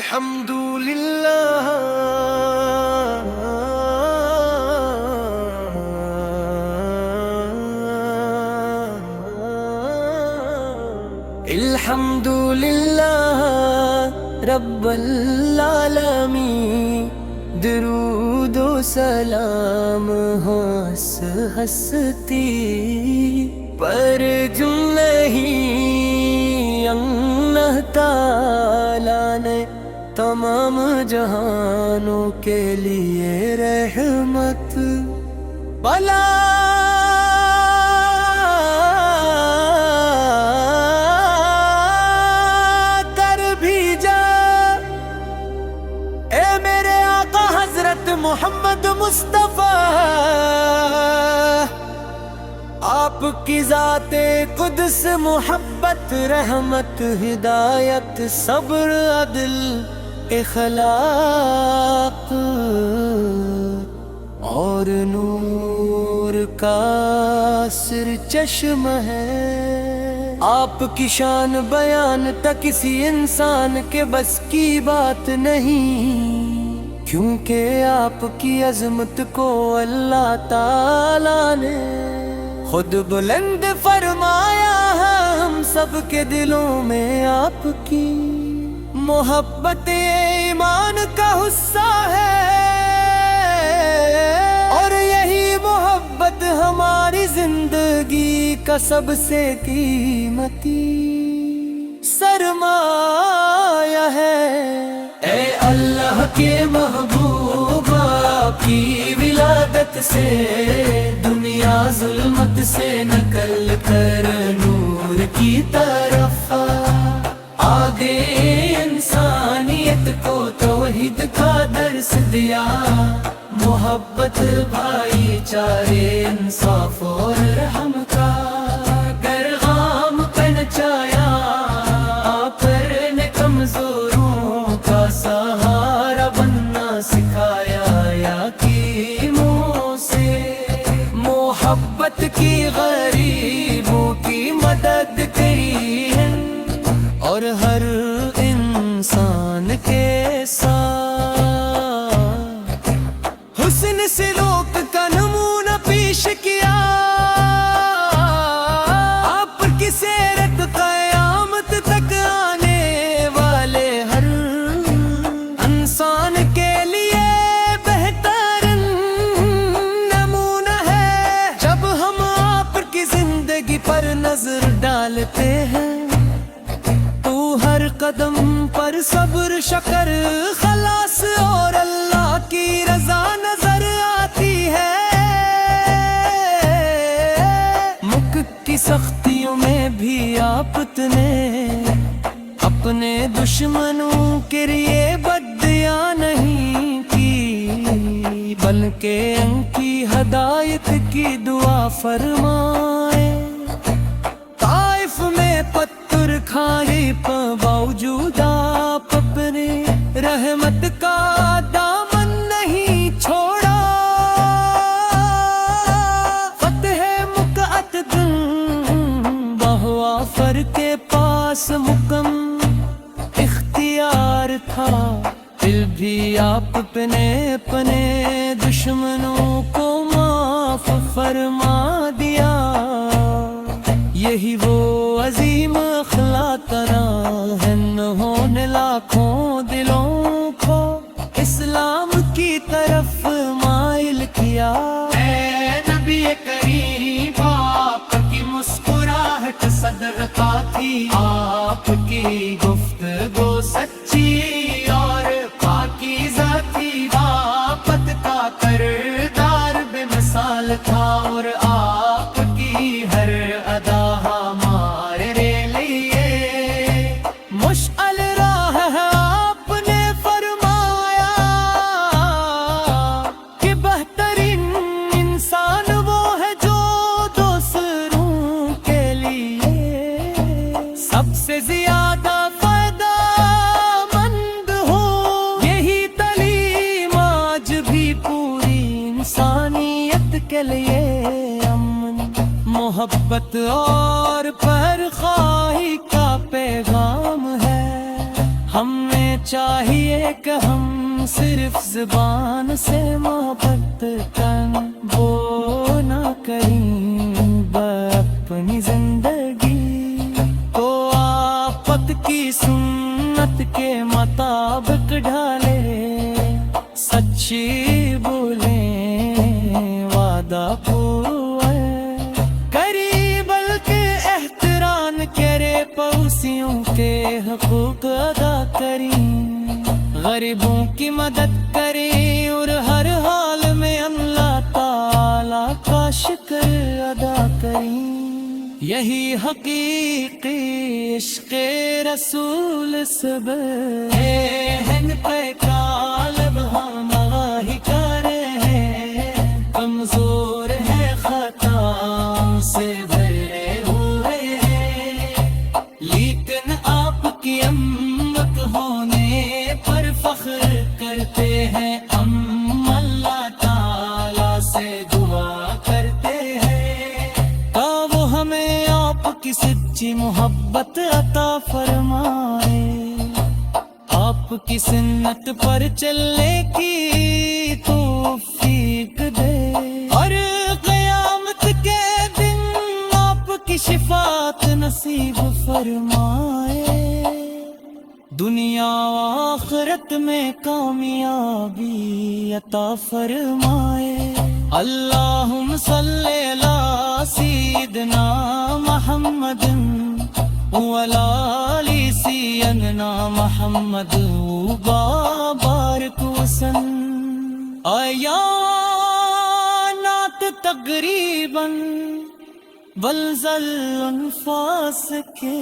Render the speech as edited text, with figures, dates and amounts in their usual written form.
الحمد للہ الحمد للہ رب العالمین، درود و سلام ہنس ہستی پر جم نہیں، اللہ تعالیٰ نے تمام جہانوں کے لیے رحمت بلا کر بھیجا۔ اے میرے آقا حضرت محمد مصطفیٰ، آپ کی ذات قدس محبت، رحمت، ہدایت، صبر، عدل، اخلاق اور نور کا سر چشم ہے۔ آپ کی شان بیان تک کسی انسان کے بس کی بات نہیں، کیونکہ آپ کی عظمت کو اللہ تعالیٰ نے خود بلند فرمایا ہے۔ ہم سب کے دلوں میں آپ کی محبت ایمان کا حصہ ہے، اور یہی محبت ہماری زندگی کا سب سے قیمتی سرمایہ ہے۔ اے اللہ کے محبوب، آپ کی ولادت سے دنیا ظلمت سے نکل کر نور کی طرف آگے، انسانیت کو توحید کا درس دیا، محبت، بھائی چارے، انصاف اور رحم کا پیغام پہنچایا۔ آپ نے کمزوروں کا سہارا بننا سکھایا، یا یتیموں سے محبت کی، غریبوں کی مدد کی ہے، اور ہر انسان کے ساتھ حسن سلوک کا نمونہ پیش کیا۔ آپ کی سیرت قیامت تک آنے والے ہر انسان کے لیے بہتر نمونہ ہے۔ جب ہم آپ کی زندگی پر نظر ڈالتے ہیں تو ہر قدم پر صبر، شکر، خلاص اور اللہ کی رضا نظر آتی ہے۔ مکھ کی سختیوں میں بھی آپ نے اپنے دشمنوں کے لیے بدیاں نہیں کی، بلکہ ان کی ہدایت کی دعا فرمائے۔ طائف میں پتھر کھانے پر باوجود آپ اپنے رحمت کا دامن نہیں چھوڑا۔ فتح مقعد دن بہوافر کے پاس مکم اختیار تھا، پھر بھی آپ اپنے دشمنوں کو معاف فرما دیا۔ یہی وہ عظیم اخلاق ہے، انہوں نے لاکھوں دلوں کو اسلام کی طرف مائل کیا۔ اے نبی کریم، آپ کی مسکراہٹ صدقہ تھی، آپ کی گفتگو سچی اور پاکیزہ تھی، بابت کا کردار بے مثال تھا، اور آپ کی ہر ادا ہمارے لیے مشعل راہ ہے۔ آپ نے فرمایا کہ بہترین انسان وہ ہے جو دوسروں کے لیے سب سے زیادہ فائدہ مند ہو۔ یہی تعلیم آج بھی پوری انسانیت کے لیے امن، محبت اور پرخواہی کا پیغام ہے۔ ہم نے چاہیے کہ ہم صرف زبان سے محبت کریں، وہ نہ کریں اپنی زندگی کو آفت کی سنت کے مطابق ڈھالے، سچی بولیں وعدہ پورا کری، بلکہ احترام کرے پڑوسیوں کے حقوق ادا کریں، غریبوں کی مدد کریں اور ہر حال میں اللہ تعالیٰ کا شکر ادا کریں۔ یہی حقیقی عشق رسول سب ہے پہ کالب ہم آگاہی کر رہے ہیں، کمزور ہے خطا سے بھرے ہوئے ہیں، لیکن آپ کی امت ہونے پر فخر کرتے ہیں، ہم اللہ تعالیٰ سے دعا کرتے ہیں کہ وہ ہمیں آپ کی سچی محبت عطا فرمائے، آپ کی سنت پر چلنے کی توفیق دے، اور قیامت کے دن آپ کی شفاعت نصیب فرمائے، دنیا و آخرت میں کامیابی عطا فرمائے۔ اللہم صلی علی سیدنا محمد وعلی آل سیدنا محمد وبارک وسلم۔ آیا نعت تقریباً بلزل انفاس کے